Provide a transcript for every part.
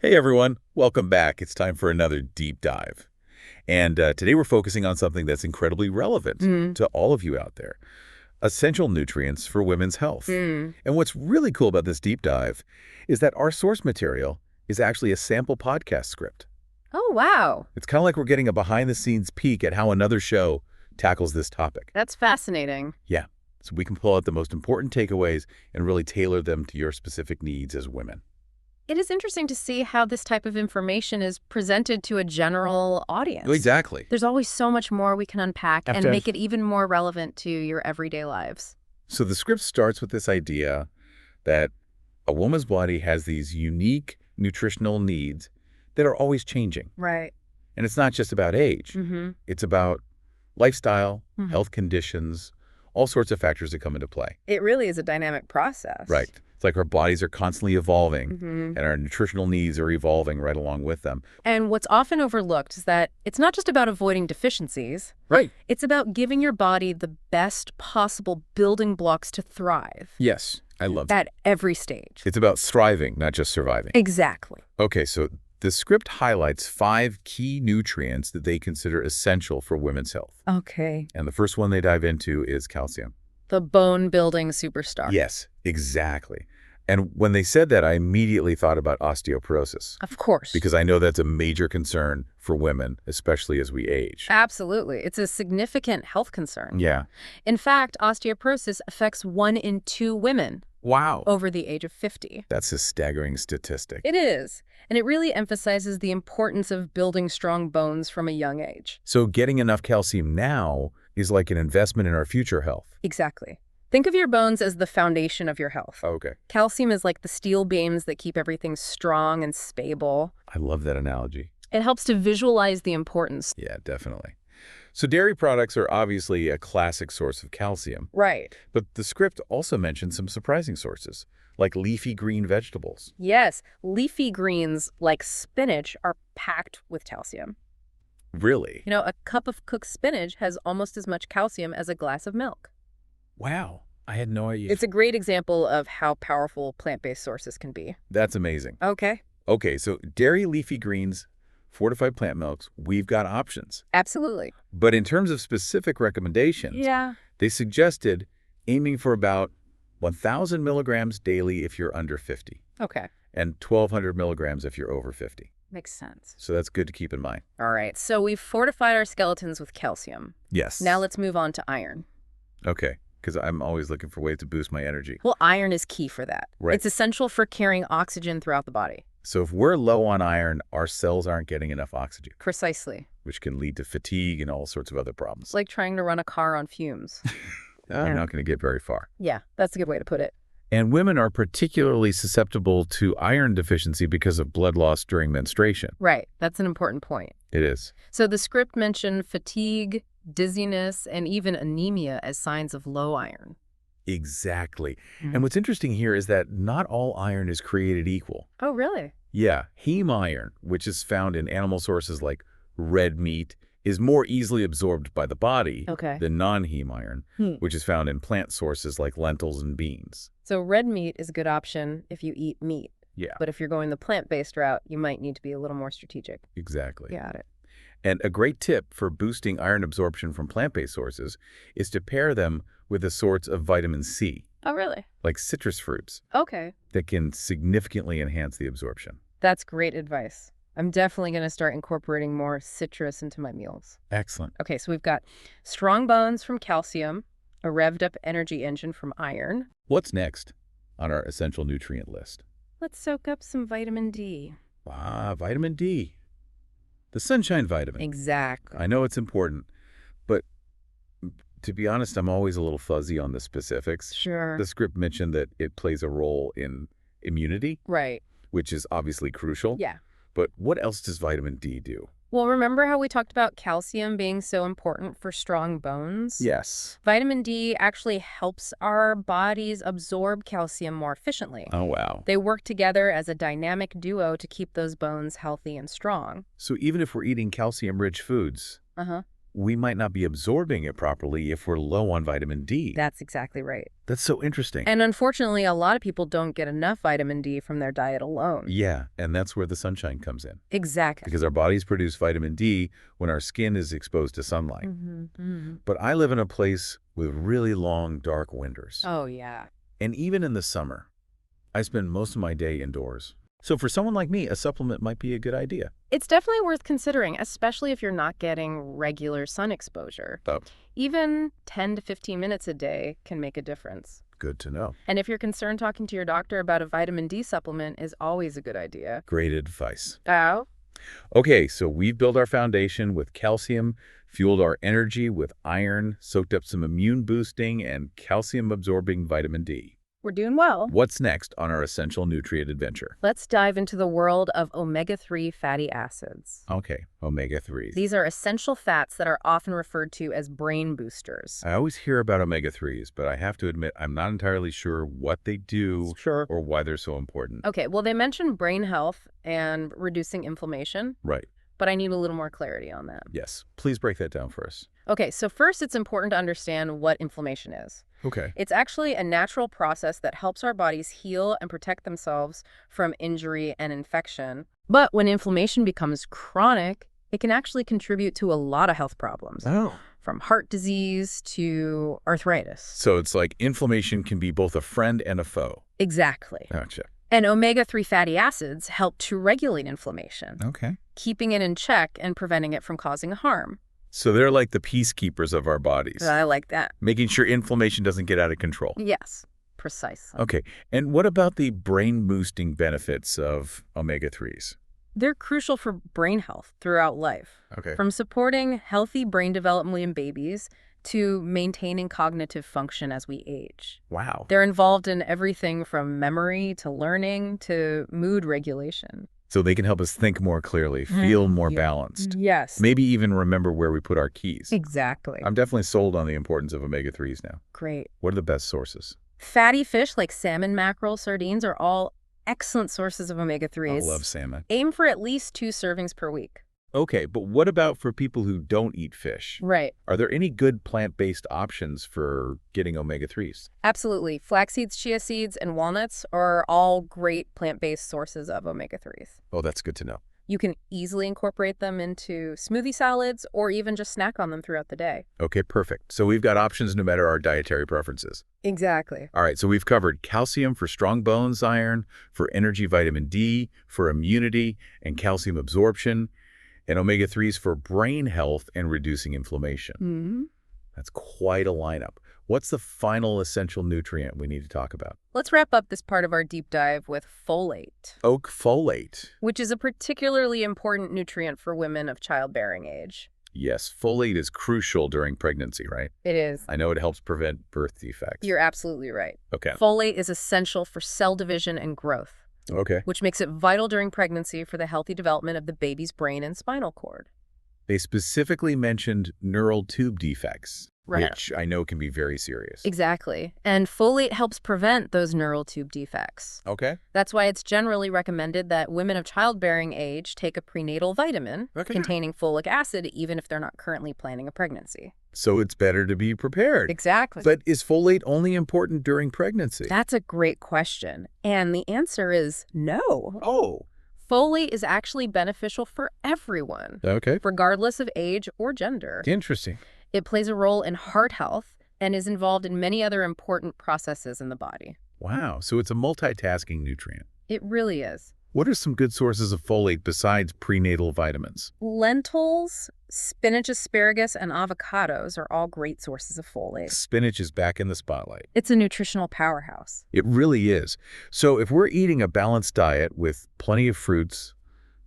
Hey everyone, welcome back. It's time for another deep dive. And today we're focusing on something that's incredibly relevant Mm. to all of you out there. Essential nutrients for women's health. Mm. And what's really cool about this deep dive is that our source material is actually a sample podcast script. Oh, wow. It's kind of like we're getting a behind-the-scenes peek at how another show tackles this topic. That's fascinating. Yeah, so we can pull out the most important takeaways and really tailor them to your specific needs as women. It is interesting to see how this type of information is presented to a general audience. Exactly. There's always so much more we can unpack and After- make it even more relevant to your everyday lives. So the script starts with this idea that a woman's body has these unique nutritional needs that are always changing. Right. And it's not just about age. Mm-hmm. It's about lifestyle, Mhm. health conditions, all sorts of factors that come into play. It really is a dynamic process. Right. It's like our bodies are constantly evolving Mm-hmm. and our nutritional needs are evolving right along with them. And what's often overlooked is that it's not just about avoiding deficiencies. Right. It's about giving your body the best possible building blocks to thrive Yes. I love that. at every stage. It's about thriving, not just surviving. Exactly. Okay, so the script highlights 5 key nutrients that they consider essential for women's health. Okay. And the first one they dive into is calcium. The bone-building superstar. Yes, exactly. And when they said that, I immediately thought about osteoporosis Of course. because I know that's a major concern for women, especially as we age. Absolutely. It's a significant health concern. Yeah. In fact, osteoporosis affects 1 in 2 women Wow. over the age of 50. That's a staggering statistic. It is. And it really emphasizes the importance of building strong bones from a young age. So getting enough calcium now is like an investment in our future health. Exactly. Think of your bones as the foundation of your health. Okay. Calcium is like the steel beams that keep everything strong and stable. I love that analogy. It helps to visualize the importance. Yeah, definitely. So dairy products are obviously a classic source of calcium, Right. but the script also mentions some surprising sources, like leafy green vegetables. Yes, leafy greens like spinach are packed with calcium. Really? You know, a cup of cooked spinach has almost as much calcium as a glass of milk. Wow. I had no idea. It's a great example of how powerful plant-based sources can be. That's amazing. Okay. Okay, so dairy, leafy greens, fortified plant milks, we've got options. Absolutely. But in terms of specific recommendations, Yeah. they suggested aiming for about 1,000 milligrams daily if you're under 50 Okay. and 1,200 milligrams if you're over 50. Makes sense. So that's good to keep in mind. All right. So we've fortified our skeletons with calcium. Yes. Now let's move on to iron. Okay, because I'm always looking for ways to boost my energy. Well, iron is key for that. Right. It's essential for carrying oxygen throughout the body. So if we're low on iron, our cells aren't getting enough oxygen, Precisely. which can lead to fatigue and all sorts of other problems. It's like trying to run a car on fumes. I'm not going to get very far. Yeah, that's a good way to put it. And women are particularly susceptible to iron deficiency because of blood loss during menstruation. Right. That's an important point. It is. So the script mentioned fatigue, dizziness, and even anemia as signs of low iron. Exactly. Mhm. And what's interesting here is that not all iron is created equal. Oh, really? Yeah, heme iron, which is found in animal sources like red meat, is more easily absorbed by the body Okay. than non-heme iron, Hmm. which is found in plant sources like lentils and beans. So red meat is a good option if you eat meat. Yeah, But if you're going the plant-based route, you might need to be a little more strategic. exactly. Got it. And a great tip for boosting iron absorption from plant-based sources is to pair them with the sorts of vitamin C, Oh, really? like citrus fruits, Okay. that can significantly enhance the absorption. That's great advice. I'm definitely going to start incorporating more citrus into my meals. Excellent. Okay, so we've got strong bones from calcium, a revved up energy engine from iron. What's next on our essential nutrient list? Let's soak up some vitamin D. Vitamin D. The sunshine vitamin. Exactly. I know it's important, but to be honest, I'm always a little fuzzy on the specifics. Sure. The script mentioned that it plays a role in immunity, Right. which is obviously crucial. Yeah. But what else does vitamin D do? Well, remember how we talked about calcium being so important for strong bones? Yes. Vitamin D actually helps our bodies absorb calcium more efficiently. Oh, wow. They work together as a dynamic duo to keep those bones healthy and strong. So even if we're eating calcium-rich foods, Uh-huh. we might not be absorbing it properly if we're low on vitamin D. That's exactly right. That's so interesting. And unfortunately, a lot of people don't get enough vitamin D from their diet alone. Yeah, and that's where the sunshine comes in. Exactly. Because our bodies produce vitamin D when our skin is exposed to sunlight. Mm-hmm. But I live in a place with really long, dark winters. Oh, yeah. And even in the summer, I spend most of my day indoors. So for someone like me, a supplement might be a good idea. It's definitely worth considering, especially if you're not getting regular sun exposure. Oh, Even 10 to 15 minutes a day can make a difference. good to know. And if you're concerned, talking to your doctor about a vitamin D supplement is always a good idea. Great advice. Oh? Okay, so we've built our foundation with calcium, fueled our energy with iron, soaked up some immune boosting and calcium absorbing vitamin D. We're doing well. What's next on our essential nutrient adventure? Let's dive into the world of omega-3 fatty acids. Okay, omega-3s. These are essential fats that are often referred to as brain boosters. I always hear about omega-3s, but I have to admit I'm not entirely sure what they do or why they're so important. Okay, well, they mention brain health and reducing inflammation, Right. but I need a little more clarity on that. Yes. Please break that down for us. Okay, so first it's important to understand what inflammation is. Okay. It's actually a natural process that helps our bodies heal and protect themselves from injury and infection. But when inflammation becomes chronic, it can actually contribute to a lot of health problems, Oh. from heart disease to arthritis. So it's like inflammation can be both a friend and a foe. Exactly. Gotcha. And omega-3 fatty acids help to regulate inflammation, Okay. keeping it in check and preventing it from causing harm. So they're like the peacekeepers of our bodies, I like that. making sure inflammation doesn't get out of control. Yes, precisely. Okay. And what about the brain-boosting benefits of omega-3s? They're crucial for brain health throughout life, Okay. from supporting healthy brain development in babies to maintaining cognitive function as we age. Wow. They're involved in everything from memory to learning to mood regulation. So they can help us think more clearly, feel more Yeah. balanced, Yes. maybe even remember where we put our keys. Exactly. I'm definitely sold on the importance of omega-3s now. Great. What are the best sources? Fatty fish like salmon, mackerel, sardines are all excellent sources of I omega-3s. love salmon. Aim for at least 2 servings per week. Okay, but what about for people who don't eat fish? Right. Are there any good plant-based options for getting omega-3s? Absolutely. Flax seeds, chia seeds, and walnuts are all great plant-based sources of omega-3s. Oh, that's good to know. You can easily incorporate them into smoothie salads or even just snack on them throughout the day. Okay, perfect. So we've got options no matter our dietary preferences. Exactly. All right, so we've covered calcium for strong bones, iron, for energy vitamin D, for immunity and calcium absorption, and omega-3s for brain health and reducing inflammation. Mm-hmm. That's quite a lineup. What's the final essential nutrient we need to talk about? Let's wrap up this part of our deep dive with folate, Oak folate. which is a particularly important nutrient for women of childbearing age. Yes, folate is crucial during pregnancy, right? It is. I know it helps prevent birth defects. You're absolutely right. Okay. Folate is essential for cell division and growth, Okay. which makes it vital during pregnancy for the healthy development of the baby's brain and spinal cord. They specifically mentioned neural tube defects, Right. which I know can be very serious. Exactly. And folate helps prevent those neural tube defects. Okay. That's why it's generally recommended that women of childbearing age take a prenatal vitamin Okay. containing folic acid, even if they're not currently planning a pregnancy. So it's better to be prepared. Exactly. But is folate only important during pregnancy? That's a great question. And the answer is no. Oh. Folate is actually beneficial for everyone, Okay. regardless of age or gender. Interesting. It plays a role in heart health and is involved in many other important processes in the body. Wow. So it's a multitasking nutrient. It really is. What are some good sources of folate besides prenatal vitamins? Lentils, spinach, asparagus, and avocados are all great sources of folate. Spinach is back in the spotlight. It's a nutritional powerhouse. It really is. So if we're eating a balanced diet with plenty of fruits,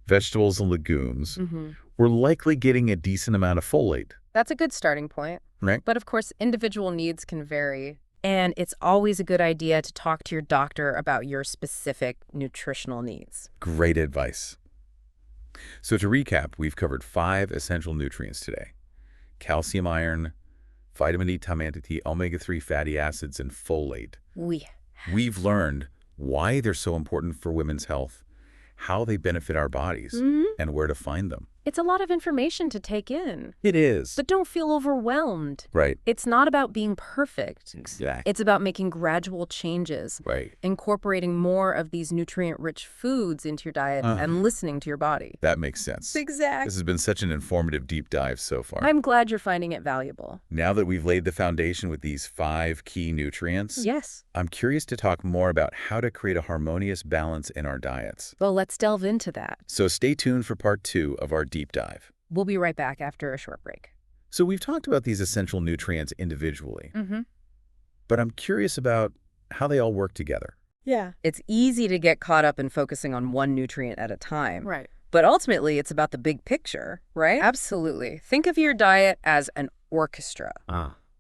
vegetables, and legumes, we're likely getting a decent amount of folate, That's a good starting point. right? But of course, individual needs can vary. And it's always a good idea to talk to your doctor about your specific nutritional needs. Great advice. So to recap, we've covered 5 essential nutrients today: calcium, iron, vitamin D, vitamin T, omega-3 fatty acids, and folate. We've learned why they're so important for women's health, how they benefit our bodies, and where to find them. It's a lot of information to take in. It is. But don't feel overwhelmed. Right. It's not about being perfect. Exactly. It's about making gradual changes, Right. incorporating more of these nutrient-rich foods into your diet and listening to your body. That makes sense. Exactly. This has been such an informative deep dive so far. I'm glad you're finding it valuable. Now that we've laid the foundation with these 5 key nutrients, Yes. I'm curious to talk more about how to create a harmonious balance in our diets. Well, let's delve into that. So stay tuned for part 2 of our deep dive. We'll be right back after a short break. So we've talked about these essential nutrients individually, but I'm curious about how they all work together. Yeah. It's easy to get caught up in focusing on one nutrient at a time. Right. But ultimately, it's about the big picture, right? Absolutely. Think of your diet as an orchestra,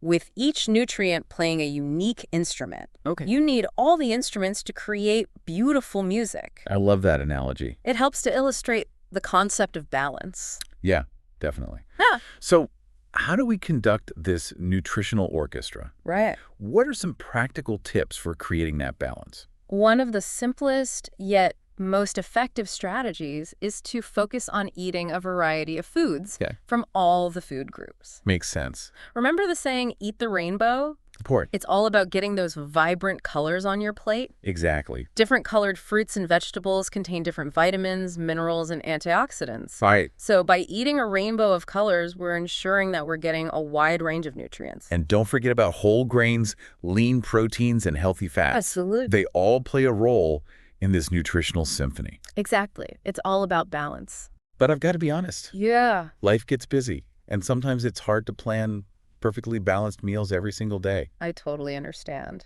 with each nutrient playing a unique instrument. Okay. You need all the instruments to create beautiful music. I love that analogy. It helps to illustrate the concept of balance. Yeah, definitely. Yeah. So how do we conduct this nutritional orchestra? Right. What are some practical tips for creating that balance? One of the simplest yet most effective strategies is to focus on eating a variety of foods from all the food groups. Makes sense. Remember the saying, eat the rainbow? Important. It's all about getting those vibrant colors on your plate. Exactly. Different colored fruits and vegetables contain different vitamins, minerals, and antioxidants. Right. So by eating a rainbow of colors, we're ensuring that we're getting a wide range of nutrients. And don't forget about whole grains, lean proteins, and healthy fats. Absolutely. They all play a role in this nutritional symphony. Exactly. It's all about balance. But I've got to be honest. Yeah. Life gets busy, and sometimes it's hard to plan perfectly balanced meals every single day. I totally understand.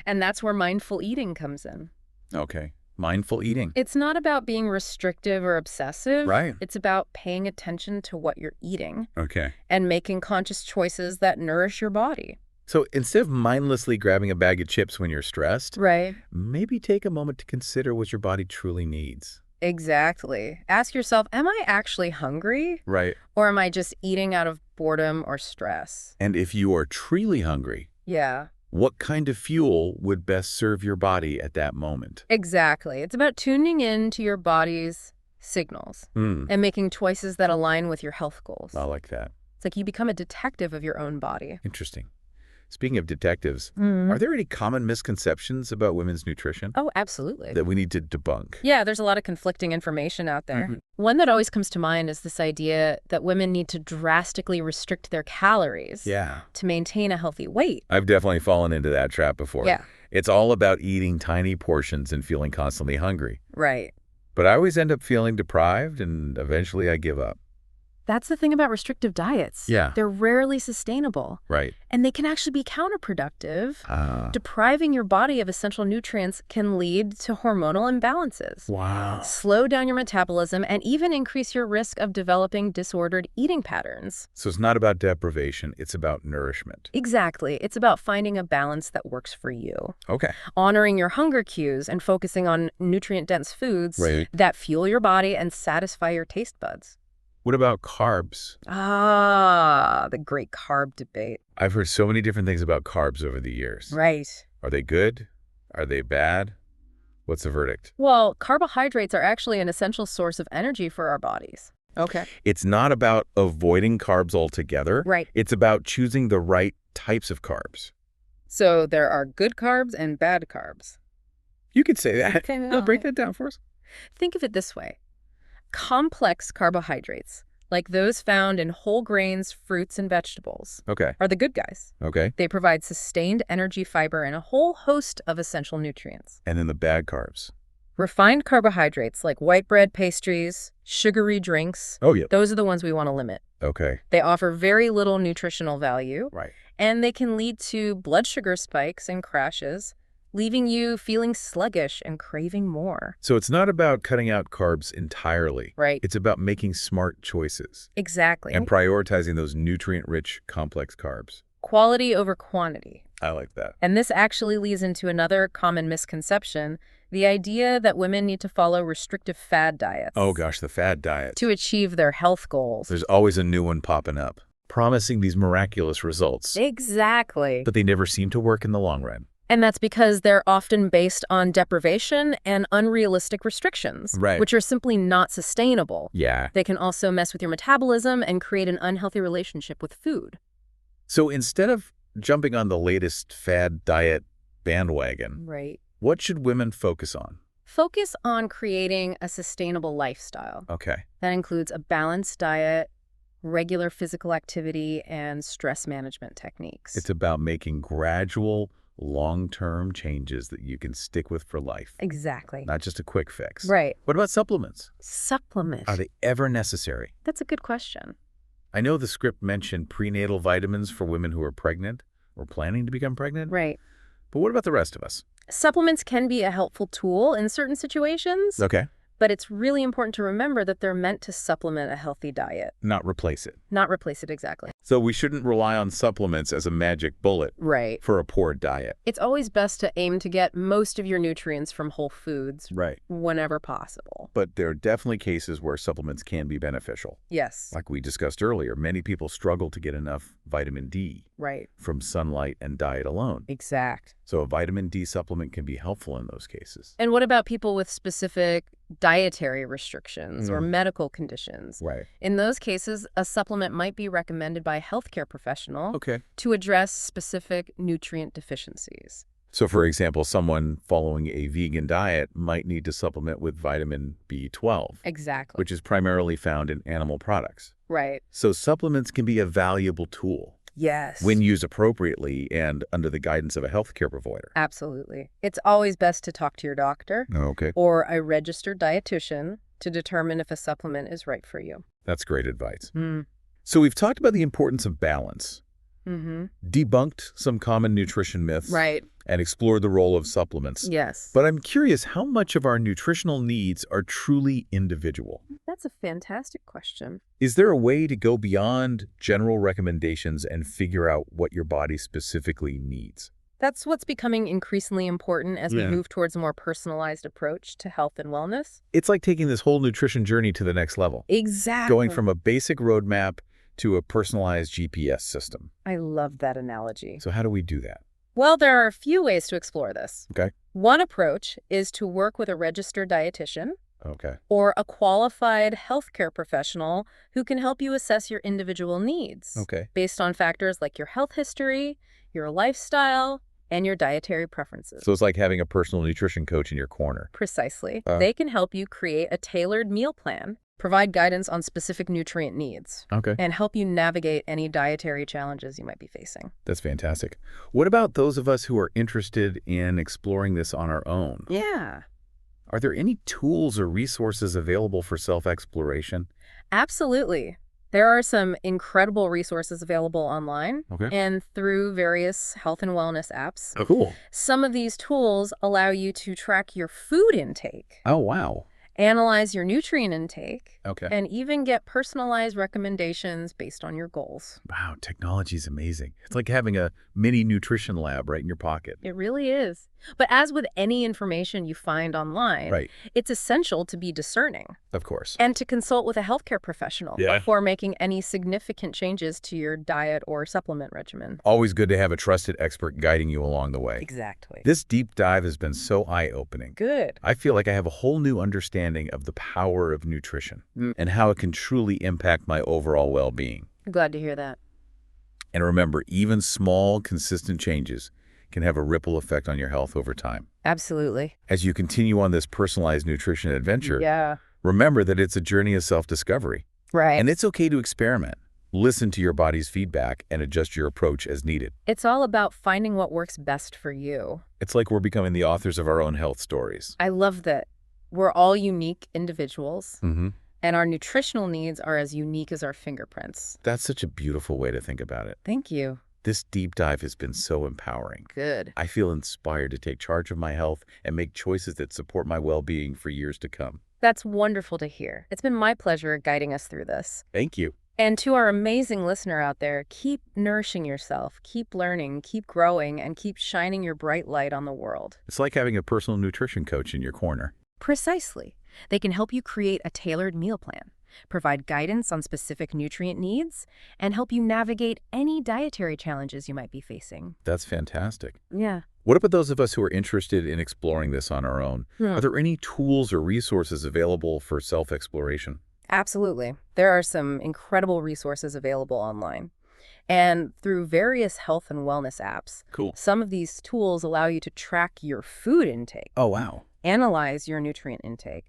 And that's where mindful eating comes in. Okay. Mindful eating. It's not about being restrictive or obsessive. Right. It's about paying attention to what you're eating Okay. and making conscious choices that nourish your body. So instead of mindlessly grabbing a bag of chips when you're stressed, Right. maybe take a moment to consider what your body truly needs. Exactly. Ask yourself, am I actually hungry? Right. Or am I just eating out of boredom or stress? And if you are truly hungry, Yeah. what kind of fuel would best serve your body at that moment? Exactly. It's about tuning in to your body's signals and making choices that align with your health goals. I like that. It's like you become a detective of your own body. Interesting. Speaking of detectives, are there any common misconceptions about women's nutrition Oh, absolutely. that we need to debunk? Yeah, there's a lot of conflicting information out there. One that always comes to mind is this idea that women need to drastically restrict their calories Yeah. to maintain a healthy weight. I've definitely fallen into that trap before. Yeah. It's all about eating tiny portions and feeling constantly hungry. Right. But I always end up feeling deprived, and eventually I give up. That's the thing about restrictive diets. Yeah. They're rarely sustainable. Right. And they can actually be counterproductive. Depriving your body of essential nutrients can lead to hormonal imbalances. Wow. Slow down your metabolism and even increase your risk of developing disordered eating patterns. So it's not about deprivation, it's about nourishment. Exactly. It's about finding a balance that works for you. Okay. Honoring your hunger cues and focusing on nutrient-dense foods Right. that fuel your body and satisfy your taste buds. What about carbs? Ah, the great carb debate. I've heard so many different things about carbs over the years. Right. Are they good? Are they bad? What's the verdict? Well, carbohydrates are actually an essential source of energy for our bodies. Okay. It's not about avoiding carbs altogether. Right. It's about choosing the right types of carbs. So there are good carbs and bad carbs. You could say that. Okay, No, break that down for us. Think of it this way. Complex carbohydrates, like those found in whole grains, fruits, and vegetables, Okay. are the good guys. Okay. They provide sustained energy, fiber, and a whole host of essential nutrients. And then the bad carbs. Refined carbohydrates like white bread, pastries, sugary drinks, Oh, yeah. those are the ones we want to limit. Okay. They offer very little nutritional value, Right. and they can lead to blood sugar spikes and crashes, leaving you feeling sluggish and craving more. So it's not about cutting out carbs entirely. Right. It's about making smart choices Exactly. and prioritizing those nutrient-rich complex carbs. Quality over quantity. I like that. And this actually leads into another common misconception, the idea that women need to follow restrictive fad diets. Oh, gosh, the fad diet. To achieve their health goals. There's always a new one popping up, promising these miraculous results. Exactly. But they never seem to work in the long run. And that's because they're often based on deprivation and unrealistic restrictions, Right. which are simply not sustainable. Yeah. They can also mess with your metabolism and create an unhealthy relationship with food. So instead of jumping on the latest fad diet bandwagon, Right. what should women focus on? Focus on creating a sustainable lifestyle. Okay. That includes a balanced diet, regular physical activity, and stress management techniques. It's about making gradual, long-term changes that you can stick with for life, Exactly. not just a quick fix. Right. What about supplements? Supplement. Are they ever necessary? That's a good question. I know the script mentioned prenatal vitamins for women who are pregnant or planning to become pregnant. Right. But what about the rest of us? Supplements can be a helpful tool in certain situations, Okay. but it's really important to remember that they're meant to supplement a healthy diet, Not replace it. not replace it exactly. So we shouldn't rely on supplements as a magic bullet Right. for a poor diet. It's always best to aim to get most of your nutrients from whole foods Right. whenever possible. But there are definitely cases where supplements can be beneficial. Yes. Like we discussed earlier, many people struggle to get enough vitamin D Right. from sunlight and diet alone. Exact. So a vitamin D supplement can be helpful in those cases. And what about people with specific dietary restrictions or medical conditions? Right. In those cases, a supplement might be recommended by a healthcare professional Okay. to address specific nutrient deficiencies. So for example, someone following a vegan diet might need to supplement with vitamin B12, Exactly. which is primarily found in animal products. Right. So supplements can be a valuable tool Yes. when used appropriately and under the guidance of a healthcare provider. Absolutely. It's always best to talk to your doctor Okay. or a registered dietitian to determine if a supplement is right for you. That's great advice. Mm. So we've talked about the importance of balance, Mm-hmm. debunked some common nutrition myths, Right. and explored the role of supplements. Yes. But I'm curious how much of our nutritional needs are truly individual. That's a fantastic question. Is there a way to go beyond general recommendations and figure out what your body specifically needs? That's what's becoming increasingly important as we Yeah. move towards a more personalized approach to health and wellness. It's like taking this whole nutrition journey to the next level, Exactly. going from a basic roadmap to a personalized GPS system. I love that analogy. So how do we do that? Well, there are a few ways to explore this. Okay. One approach is to work with a registered dietitian Okay. or a qualified healthcare professional who can help you assess your individual needs Okay. based on factors like your health history, your lifestyle, and your dietary preferences. So it's like having a personal nutrition coach in your corner. Precisely. They can help you create a tailored meal plan, provide guidance on specific nutrient needs, Okay. and help you navigate any dietary challenges you might be facing. That's fantastic. What about those of us who are interested in exploring this on our own? Yeah, Are there any tools or resources available for self-exploration? absolutely. There are some incredible resources available online Okay. and through various health and wellness apps. Oh, cool. Some of these tools allow you to track your food intake, Oh, wow. analyze your nutrient intake, Okay. and even get personalized recommendations based on your goals. Wow, technology is amazing. It's like having a mini nutrition lab right in your pocket. It really is. But as with any information you find online, Right. it's essential to be discerning Of course. and to consult with a healthcare professional Yeah. before making any significant changes to your diet or supplement regimen. Always good to have a trusted expert guiding you along the way. Exactly. This deep dive has been so eye-opening. Good. I feel like I have a whole new understanding of the power of nutrition and how it can truly impact my overall well-being. I'm glad to hear that. And remember, even small, consistent changes can have a ripple effect on your health over time. Absolutely. As you continue on this personalized nutrition adventure, Yeah. remember that it's a journey of self-discovery. Right. And it's okay to experiment. Listen to your body's feedback and adjust your approach as needed. It's all about finding what works best for you. It's like we're becoming the authors of our own health stories. I love that we're all unique individuals, Mm-hmm. and our nutritional needs are as unique as our fingerprints. That's such a beautiful way to think about it. Thank you. This deep dive has been so empowering. Good. I feel inspired to take charge of my health and make choices that support my well-being for years to come. That's wonderful to hear. It's been my pleasure guiding us through this. Thank you. And to our amazing listener out there, keep nourishing yourself, keep learning, keep growing, and keep shining your bright light on the world. It's like having a personal nutrition coach in your corner. Precisely. They can help you create a tailored meal plan, provide guidance on specific nutrient needs, and help you navigate any dietary challenges you might be facing. That's fantastic. Yeah. What about those of us who are interested in exploring this on our own? Hmm. Are there any tools or resources available for self-exploration? Absolutely. There are some incredible resources available online. And through various health and wellness apps, Cool. some of these tools allow you to track your food intake, Oh, wow. analyze your nutrient intake,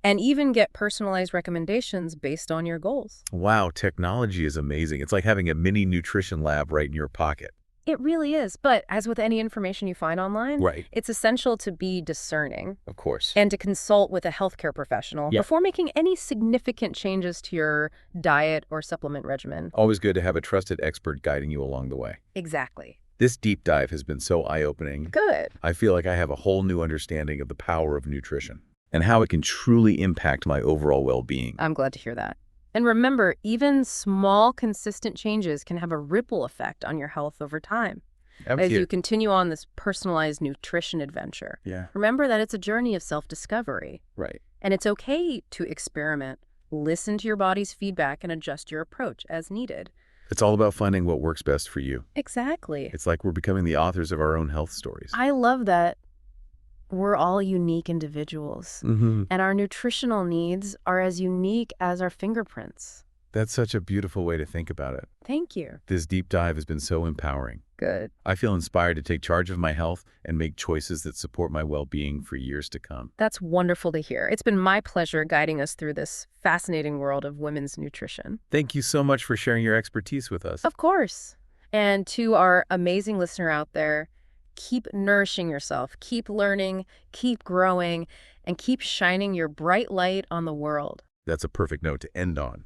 and even get personalized recommendations based on your goals. Wow, technology is amazing. It's like having a mini nutrition lab right in your pocket. It really is, but as with any information you find online, Right. it's essential to be discerning Of course. and to consult with a healthcare professional Yeah. before making any significant changes to your diet or supplement regimen. Always good to have a trusted expert guiding you along the way. Exactly. This deep dive has been so eye-opening. Good. I feel like I have a whole new understanding of the power of nutrition and how it can truly impact my overall well-being. I'm glad to hear that. And remember, even small, consistent changes can have a ripple effect on your health over time. As you continue on this personalized nutrition adventure, Yeah, remember that it's a journey of self-discovery. right. And it's okay to experiment, listen to your body's feedback, and adjust your approach as needed. It's all about finding what works best for you. Exactly. It's like we're becoming the authors of our own health stories. I love that we're all unique individuals, Mm-hmm. and our nutritional needs are as unique as our fingerprints. That's such a beautiful way to think about it. Thank you. This deep dive has been so empowering. Good. I feel inspired to take charge of my health and make choices that support my well-being for years to come. That's wonderful to hear. It's been my pleasure guiding us through this fascinating world of women's nutrition. Thank you so much for sharing your expertise with us. Of course. And to our amazing listener out there, keep nourishing yourself, keep learning, keep growing, and keep shining your bright light on the world. That's a perfect note to end on.